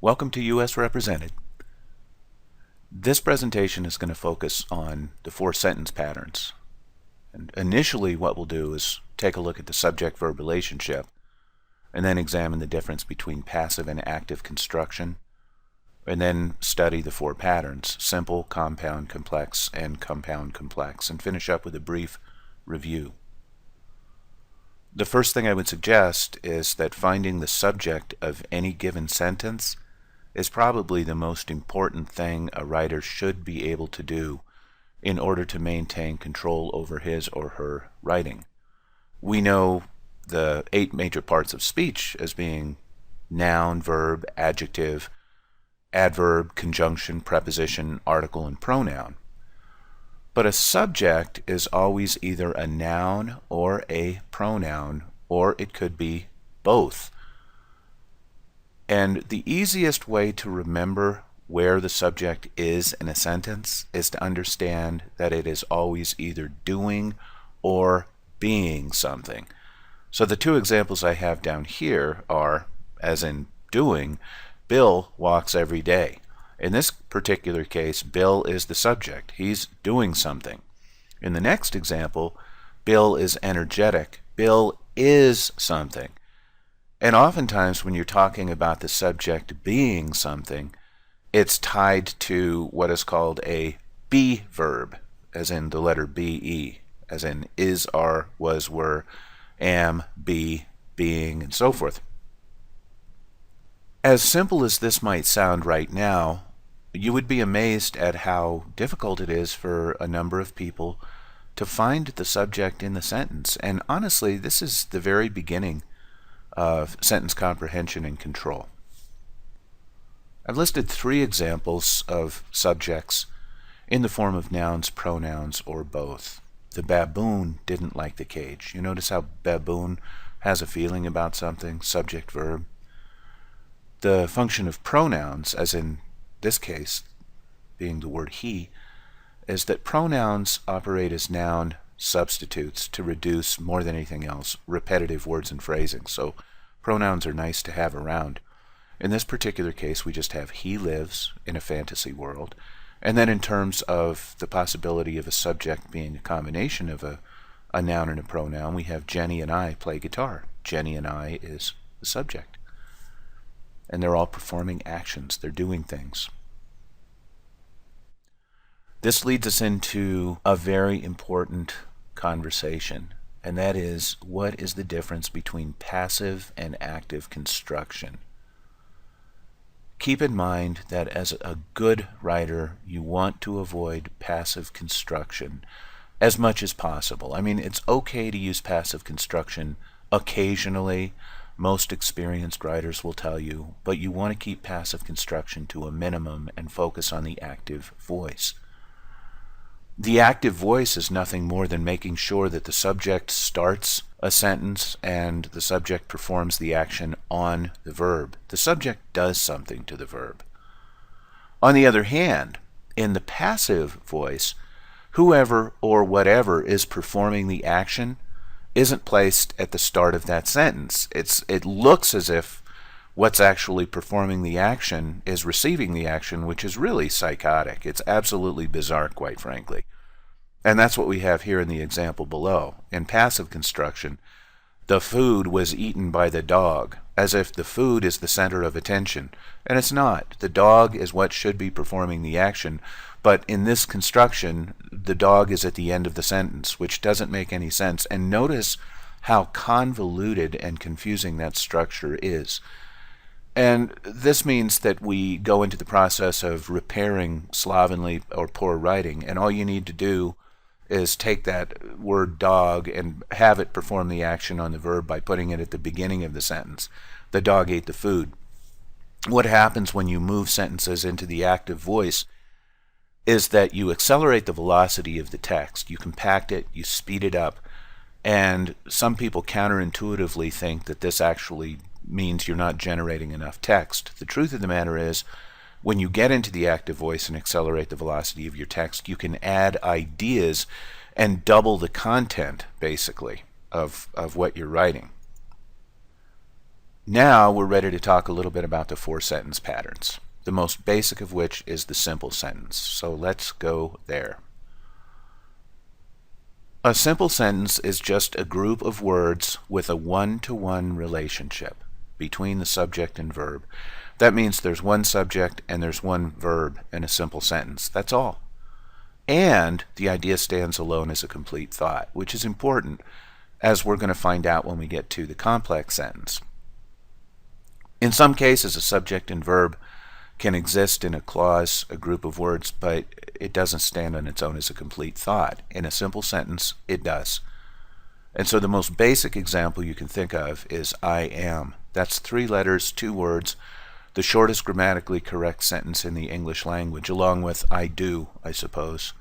Welcome to U.S. Represented. This presentation is going to focus on the 4 sentence patterns. And initially what we'll do is take a look at the subject-verb relationship and then examine the difference between passive and active construction, and then study the 4 patterns: simple, compound, complex, and compound complex, and finish up with a brief review. The first thing I would suggest is that finding the subject of any given sentence is probably the most important thing a writer should be able to do in order to maintain control over his or her writing. We know the 8 major parts of speech as being noun, verb, adjective, adverb, conjunction, preposition, article, and pronoun. But a subject is always either a noun or a pronoun, or it could be both. And the easiest way to remember where the subject is in a sentence is to understand that it is always either doing or being something. So the 2 examples I have down here are, as in doing, Bill walks every day. In this particular case, Bill is the subject. He's doing something. In the next example, Bill is energetic. Bill is something. And oftentimes when you're talking about the subject being something, it's tied to what is called a be verb, as in the letter be, as in is, are, was, were, am, be, being, and so forth. As simple as this might sound right now, you would be amazed at how difficult it is for a number of people to find the subject in the sentence. And honestly, this is the very beginning of sentence comprehension and control. I've listed 3 examples of subjects in the form of nouns, pronouns, or both. The baboon didn't like the cage. You notice how baboon has a feeling about something, subject, verb. The function of pronouns, as in this case being the word he, is that pronouns operate as noun substitutes to reduce, more than anything else, repetitive words and phrasing. So pronouns are nice to have around. In this particular case, we just have he lives in a fantasy world. And then in terms of the possibility of a subject being a combination of a noun and a pronoun, we have Jenny and I play guitar. Jenny and I is the subject. And they're all performing actions. They're doing things. This leads us into a very important conversation, and that is, what is the difference between passive and active construction? Keep in mind that as a good writer, you want to avoid passive construction as much as possible. I mean, it's okay to use passive construction occasionally. Most experienced writers will tell you, but you want to keep passive construction to a minimum and focus on the active voice. The active voice is nothing more than making sure that the subject starts a sentence and the subject performs the action on the verb. The subject does something to the verb. On the other hand, in the passive voice, whoever or whatever is performing the action isn't placed at the start of that sentence. It looks as if what's actually performing the action is receiving the action, which is really psychotic. It's absolutely bizarre, quite frankly. And that's what we have here in the example below. In passive construction, the food was eaten by the dog, as if the food is the center of attention. And it's not. The dog is what should be performing the action. But in this construction, the dog is at the end of the sentence, which doesn't make any sense. And notice how convoluted and confusing that structure is. And this means that we go into the process of repairing slovenly or poor writing, and all you need to do is take that word dog and have it perform the action on the verb by putting it at the beginning of the sentence. The dog ate the food. What happens when you move sentences into the active voice is that you accelerate the velocity of the text. You compact it, you speed it up, and some people counterintuitively think that this actually means you're not generating enough text. The truth of the matter is, when you get into the active voice and accelerate the velocity of your text, you can add ideas and double the content, basically, of what you're writing. Now we're ready to talk a little bit about the 4-sentence patterns, the most basic of which is the simple sentence. So let's go there. A simple sentence is just a group of words with a one-to-one relationship between the subject and verb. That means there's one subject and there's one verb in a simple sentence. That's all. And the idea stands alone as a complete thought, which is important, as we're going to find out when we get to the complex sentence. In some cases, a subject and verb can exist in a clause, a group of words, but it doesn't stand on its own as a complete thought. In a simple sentence, it does. And so the most basic example you can think of is I am. That's 3 letters, 2 words, the shortest grammatically correct sentence in the English language, along with I do, I suppose.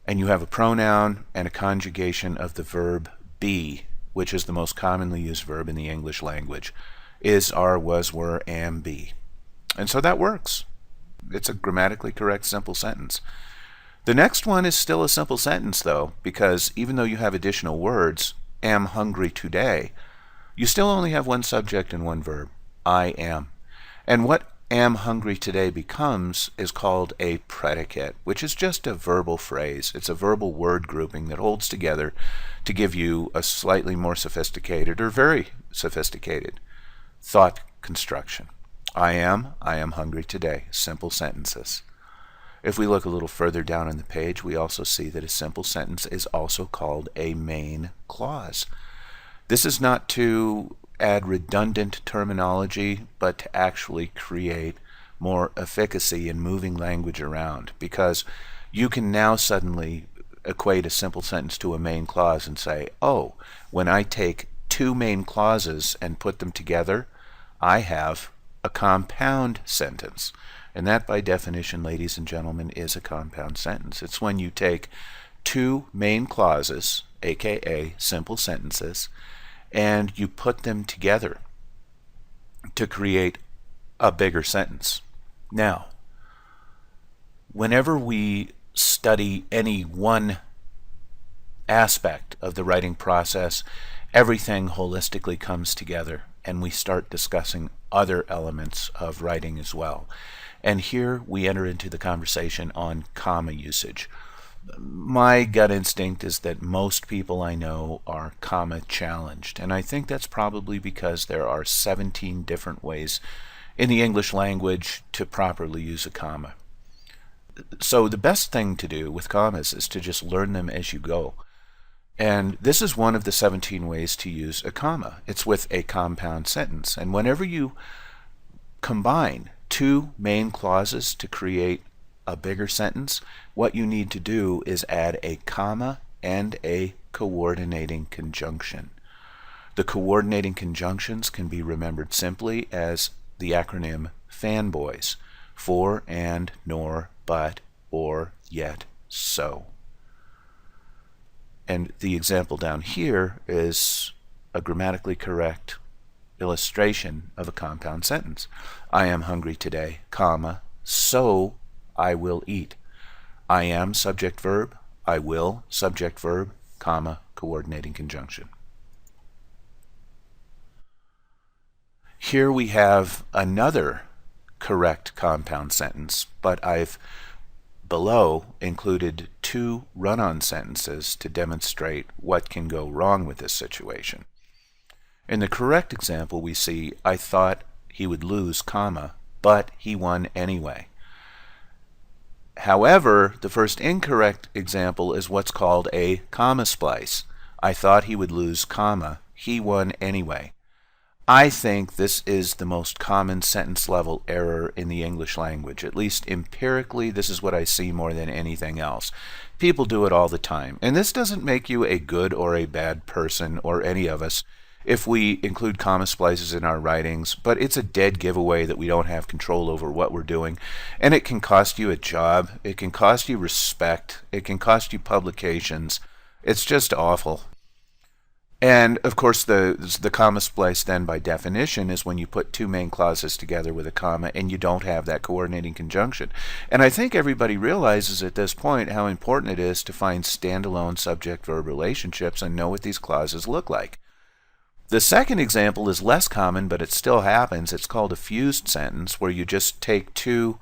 And you have a pronoun and a conjugation of the verb be, which is the most commonly used verb in the English language. Is, are, was, were, am, be. And so that works. It's a grammatically correct simple sentence. The next one is still a simple sentence, though, because even though you have additional words, am hungry today, you still only have one subject and one verb, I am. And what am hungry today becomes is called a predicate, which is just a verbal phrase. It's a verbal word grouping that holds together to give you a slightly more sophisticated or very sophisticated thought construction. I am hungry today. Simple sentences. If we look a little further down on the page, we also see that a simple sentence is also called a main clause. This is not to add redundant terminology, but to actually create more efficacy in moving language around, because you can now suddenly equate a simple sentence to a main clause and say, oh, when I take 2 main clauses and put them together, I have a compound sentence. And that, by definition, ladies and gentlemen, is a compound sentence. It's when you take 2 main clauses, aka simple sentences, and you put them together to create a bigger sentence. Now, whenever we study any one aspect of the writing process, everything holistically comes together, and we start discussing other elements of writing as well. And here we enter into the conversation on comma usage. My gut instinct is that most people I know are comma challenged, and I think that's probably because there are 17 different ways in the English language to properly use a comma. So the best thing to do with commas is to just learn them as you go. And this is one of the 17 ways to use a comma. It's with a compound sentence. And whenever you combine 2 main clauses to create a bigger sentence, what you need to do is add a comma and a coordinating conjunction. The coordinating conjunctions can be remembered simply as the acronym FANBOYS: for, and, nor, but, or, yet, so. And the example down here is a grammatically correct illustration of a compound sentence. I am hungry today, comma, so I will eat. I am subject verb, I will subject verb, comma, coordinating conjunction. Here we have another correct compound sentence, but I've below included 2 run-on sentences to demonstrate what can go wrong with this situation. In the correct example, we see, I thought he would lose, comma, but he won anyway. However, the first incorrect example is what's called a comma splice. I thought he would lose, comma, he won anyway. I think this is the most common sentence level error in the English language. At least empirically, this is what I see more than anything else. People do it all the time. And this doesn't make you a good or a bad person, or any of us, if we include comma splices in our writings, but it's a dead giveaway that we don't have control over what we're doing. And it can cost you a job. It can cost you respect. It can cost you publications. It's just awful. And of course the comma splice then by definition is when you put 2 main clauses together with a comma and you don't have that coordinating conjunction. And I think everybody realizes at this point how important it is to find standalone subject-verb relationships and know what these clauses look like. The second example is less common, but it still happens. It's called a fused sentence, where you just take two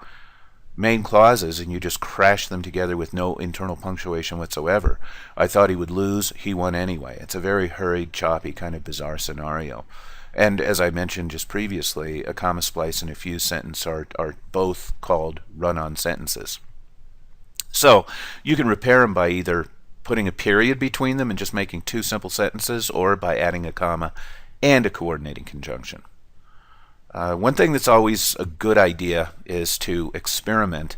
main clauses and you just crash them together with no internal punctuation whatsoever. I thought he would lose, he won anyway. It's a very hurried, choppy, kind of bizarre scenario. And as I mentioned just previously, a comma splice and a fused sentence are both called run-on sentences. So you can repair them by either putting a period between them and just making two simple sentences, or by adding a comma and a coordinating conjunction. One thing that's always a good idea is to experiment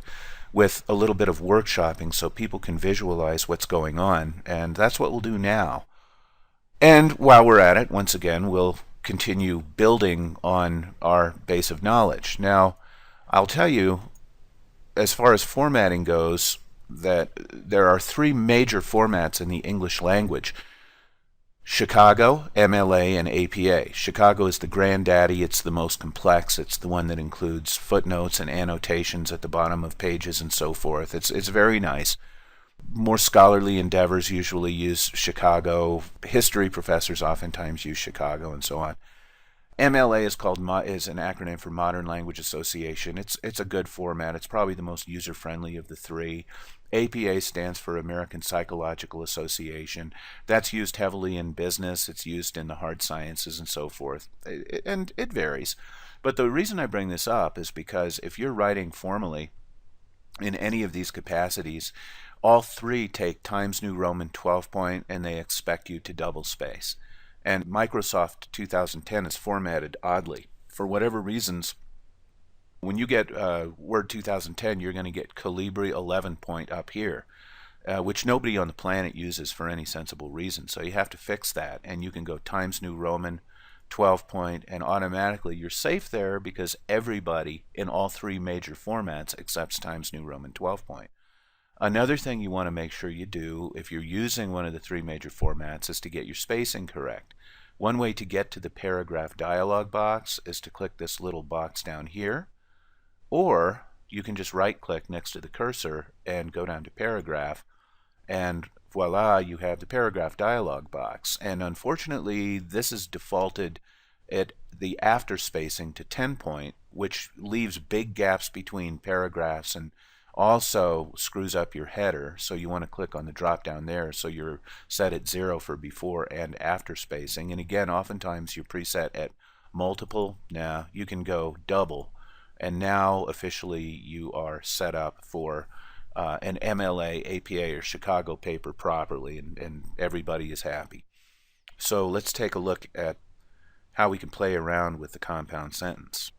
with a little bit of workshopping so people can visualize what's going on, and that's what we'll do now. And while we're at it, once again, we'll continue building on our base of knowledge. Now, I'll tell you, as far as formatting goes, that there are three major formats in the English language: Chicago, MLA, and APA. Chicago is the granddaddy. It's the most complex. It's the one that includes footnotes and annotations at the bottom of pages and so forth. It's very nice. More scholarly endeavors usually use Chicago. History professors oftentimes use Chicago, and so on. MLA is an acronym for Modern Language Association. It's a good format. It's probably the most user-friendly of the three. APA stands for American Psychological Association. That's used heavily in business. It's used in the hard sciences and so forth. And it varies. But the reason I bring this up is because if you're writing formally in any of these capacities, all three take Times New Roman 12 point, and they expect you to double space. And Microsoft 2010 is formatted oddly. For whatever reasons, when you get Word 2010, you're going to get Calibri 11 point up here, which nobody on the planet uses for any sensible reason. So you have to fix that, and you can go Times New Roman 12 point, and automatically you're safe there, because everybody in all three major formats accepts Times New Roman 12 point. Another thing you want to make sure you do if you're using one of the three major formats is to get your spacing correct. One way to get to the paragraph dialog box is to click this little box down here, or you can just right click next to the cursor and go down to paragraph, and voila, you have the paragraph dialog box. And unfortunately, this is defaulted at the after spacing to 10 point, which leaves big gaps between paragraphs and also screws up your header. So you want to click on the drop down there so you're set at 0 for before and after spacing. And again, oftentimes you're preset at multiple. Now you can go double, and now officially you are set up for an MLA, APA, or Chicago paper properly, and everybody is happy. So let's take a look at how we can play around with the compound sentence.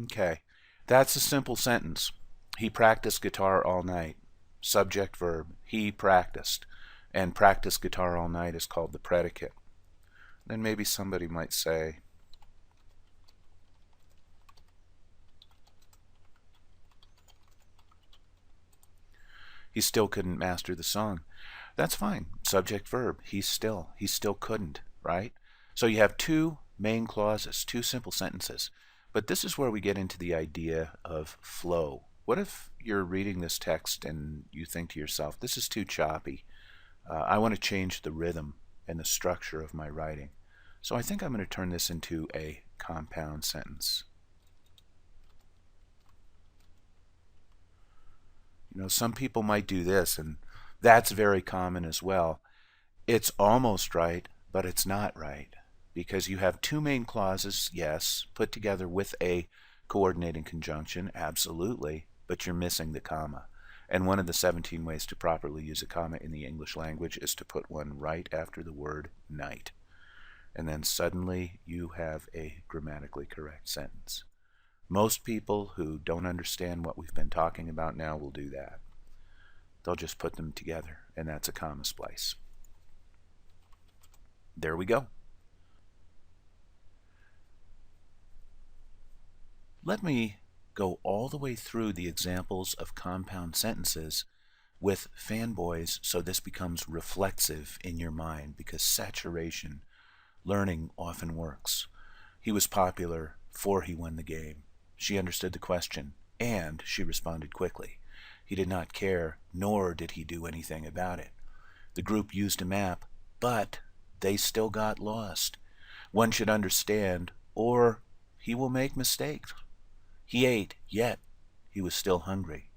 Okay, that's a simple sentence. He practiced guitar all night. Subject, verb, he practiced. And practiced guitar all night is called the predicate. Then maybe somebody might say, he still couldn't master the song. That's fine. Subject, verb, he still couldn't, right? So you have two main clauses, two simple sentences. But this is where we get into the idea of flow. What if you're reading this text and you think to yourself, this is too choppy. I want to change the rhythm and the structure of my writing. So I think I'm going to turn this into a compound sentence. You know, some people might do this, and that's very common as well. It's almost right, but it's not right, because you have two main clauses, yes, put together with a coordinating conjunction, absolutely, but you're missing the comma. And one of the 17 ways to properly use a comma in the English language is to put one right after the word night. And then suddenly you have a grammatically correct sentence. Most people who don't understand what we've been talking about now will do that. They'll just put them together, and that's a comma splice. There we go. Let me go all the way through the examples of compound sentences with fanboys so this becomes reflexive in your mind, because saturation learning often works. He was popular, for he won the game. She understood the question, and she responded quickly. He did not care, nor did he do anything about it. The group used a map, but they still got lost. One should understand, or he will make mistakes. He ate, yet he was still hungry.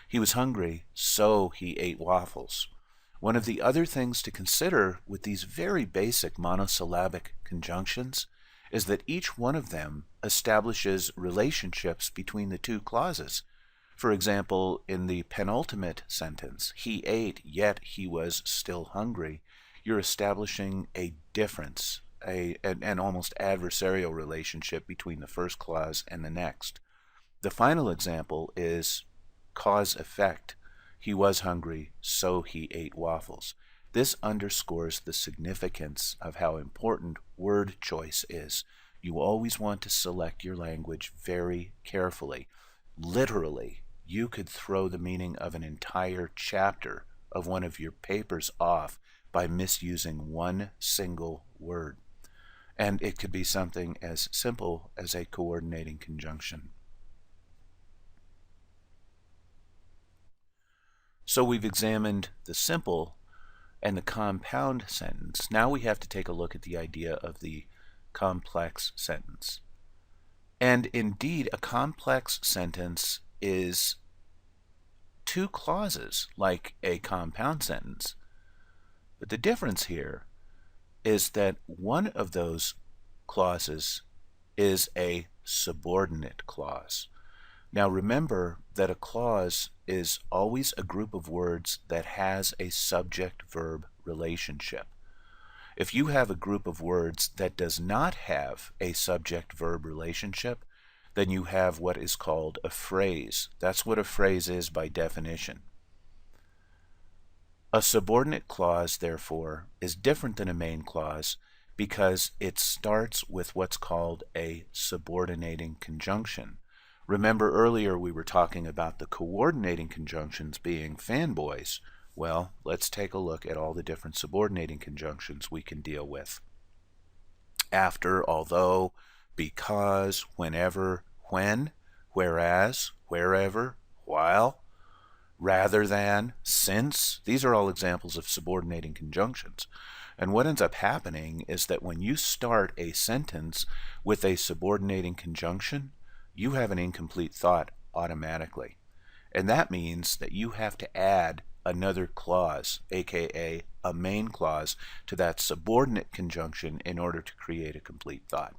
He was hungry, so he ate waffles. One of the other things to consider with these very basic monosyllabic conjunctions is that each one of them establishes relationships between the two clauses. For example, in the penultimate sentence, he ate, yet he was still hungry, you're establishing a difference, an almost adversarial relationship between the first clause and the next. The final example is cause-effect. He was hungry, so he ate waffles. This underscores the significance of how important word choice is. You always want to select your language very carefully. Literally, you could throw the meaning of an entire chapter of one of your papers off by misusing one single word. And it could be something as simple as a coordinating conjunction. So we've examined the simple and the compound sentence. Now we have to take a look at the idea of the complex sentence. And indeed, a complex sentence is two clauses like a compound sentence. But the difference here is that one of those clauses is a subordinate clause. Now remember that a clause is always a group of words that has a subject-verb relationship. If you have a group of words that does not have a subject-verb relationship, then you have what is called a phrase. That's what a phrase is by definition. A subordinate clause, therefore, is different than a main clause because it starts with what's called a subordinating conjunction. Remember earlier we were talking about the coordinating conjunctions being fanboys. Well, let's take a look at all the different subordinating conjunctions we can deal with. After, although, because, whenever, when, whereas, wherever, while, rather than, since. These are all examples of subordinating conjunctions. And what ends up happening is that when you start a sentence with a subordinating conjunction, you have an incomplete thought automatically. And that means that you have to add another clause, aka a main clause, to that subordinate conjunction in order to create a complete thought.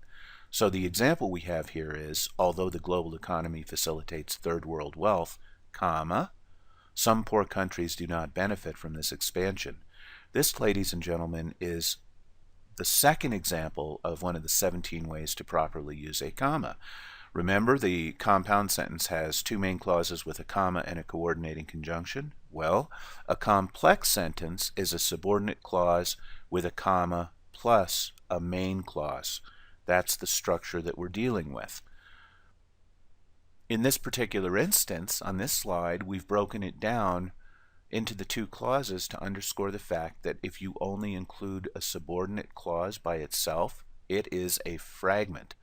So the example we have here is, although the global economy facilitates third world wealth, comma, some poor countries do not benefit from this expansion. This, ladies and gentlemen, is the second example of one of the 17 ways to properly use a comma. Remember, the compound sentence has two main clauses with a comma and a coordinating conjunction. Well, a complex sentence is a subordinate clause with a comma plus a main clause. That's the structure that we're dealing with. In this particular instance, on this slide, we've broken it down into the two clauses to underscore the fact that if you only include a subordinate clause by itself, it is a fragment.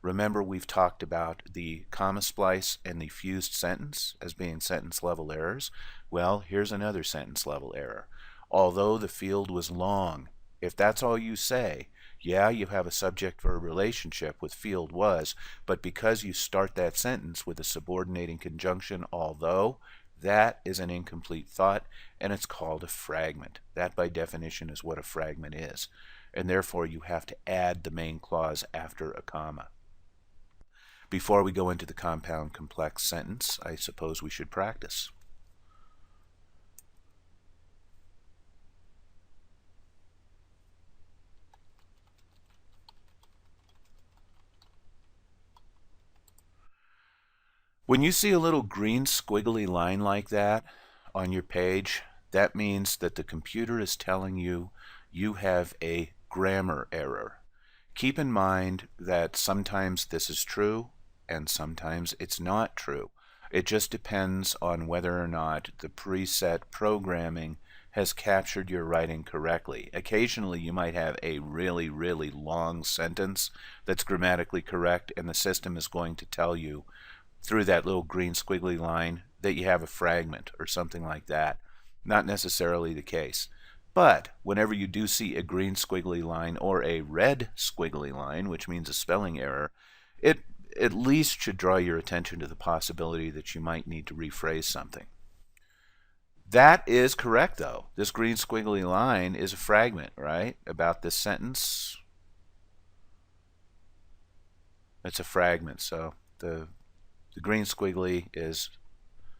Remember, we've talked about the comma splice and the fused sentence as being sentence level errors. Well, here's another sentence level error. Although the field was long, if that's all you say, yeah, you have a subject-verb relationship with field was, but because you start that sentence with a subordinating conjunction, although, that is an incomplete thought, and it's called a fragment. That, by definition, is what a fragment is. And therefore, you have to add the main clause after a comma. Before we go into the compound complex sentence, I suppose we should practice. When you see a little green squiggly line like that on your page, that means that the computer is telling you you have a grammar error. Keep in mind that sometimes this is true and sometimes it's not true. It just depends on whether or not the preset programming has captured your writing correctly. Occasionally you might have a really, really long sentence that's grammatically correct, and the system is going to tell you through that little green squiggly line that you have a fragment or something like that. Not necessarily the case. But whenever you do see a green squiggly line or a red squiggly line, which means a spelling error, it at least should draw your attention to the possibility that you might need to rephrase something. That is correct, though. This green squiggly line is a fragment, right? About this sentence. It's a fragment, so the green squiggly is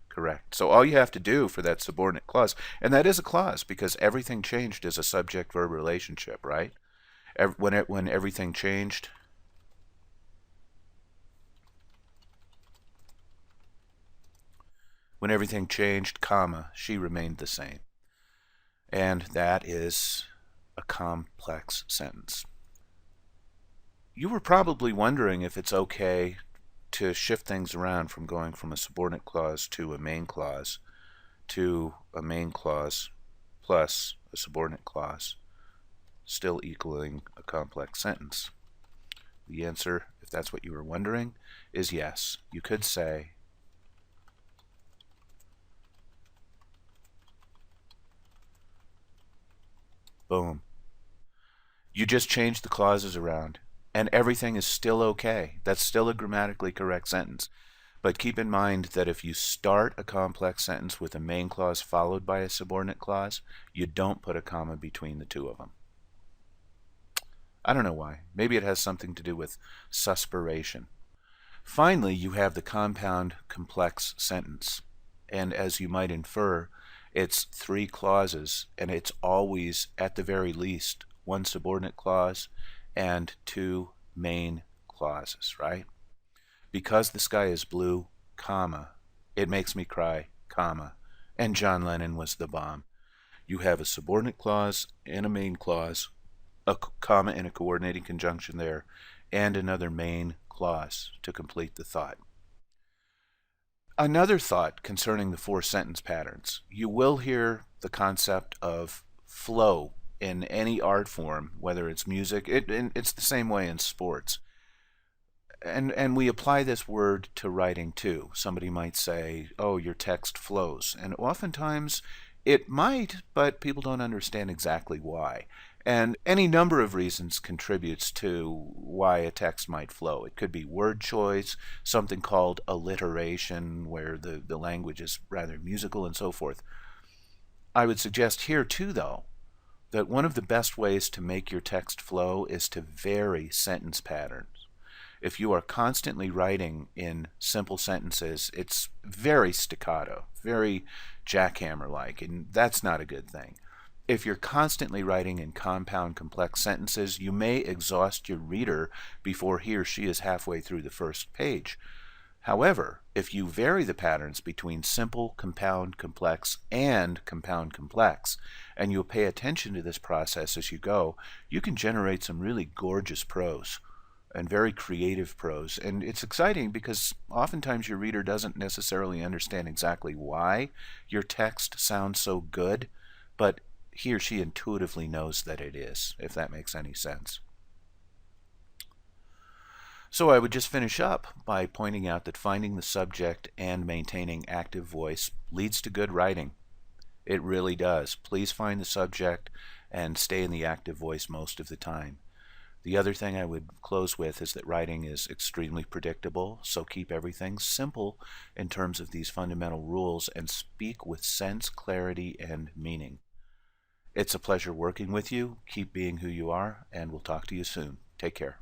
correct. So all you have to do for that subordinate clause, and that is a clause because everything changed is a subject-verb relationship, right? When everything changed, comma, she remained the same. And that is a complex sentence. You were probably wondering if it's okay to shift things around from going from a subordinate clause to a main clause to a main clause plus a subordinate clause, still equaling a complex sentence. The answer, if that's what you were wondering, is yes. You could say, boom. You just changed the clauses around, and everything is still okay. That's still a grammatically correct sentence. But keep in mind that if you start a complex sentence with a main clause followed by a subordinate clause, you don't put a comma between the two of them. I don't know why. Maybe it has something to do with suspiration. Finally, you have the compound complex sentence. And as you might infer, it's 3 clauses, and it's always, at the very least, 1 subordinate clause and 2 main clauses, right? Because the sky is blue, comma, it makes me cry, comma, and John Lennon was the bomb. You have a subordinate clause and a main clause, a comma and a coordinating conjunction there, and another main clause to complete the thought. Another thought concerning the 4 sentence patterns. You will hear the concept of flow in any art form, whether it's music. It's the same way in sports. And we apply this word to writing too. Somebody might say, oh, your text flows. And oftentimes it might, but people don't understand exactly why. And any number of reasons contributes to why a text might flow. It could be word choice, something called alliteration, where the language is rather musical and so forth. I would suggest here too, though, that one of the best ways to make your text flow is to vary sentence patterns. If you are constantly writing in simple sentences, it's very staccato, very jackhammer-like, and that's not a good thing. If you're constantly writing in compound complex sentences, you may exhaust your reader before he or she is halfway through the first page. However, if you vary the patterns between simple, compound, complex, and compound complex, and you'll pay attention to this process as you go, you can generate some really gorgeous prose and very creative prose. And it's exciting because oftentimes your reader doesn't necessarily understand exactly why your text sounds so good, but he or she intuitively knows that it is, if that makes any sense. So I would just finish up by pointing out that finding the subject and maintaining active voice leads to good writing. It really does. Please find the subject and stay in the active voice most of the time. The other thing I would close with is that writing is extremely predictable, so keep everything simple in terms of these fundamental rules and speak with sense, clarity, and meaning. It's a pleasure working with you. Keep being who you are, and we'll talk to you soon. Take care.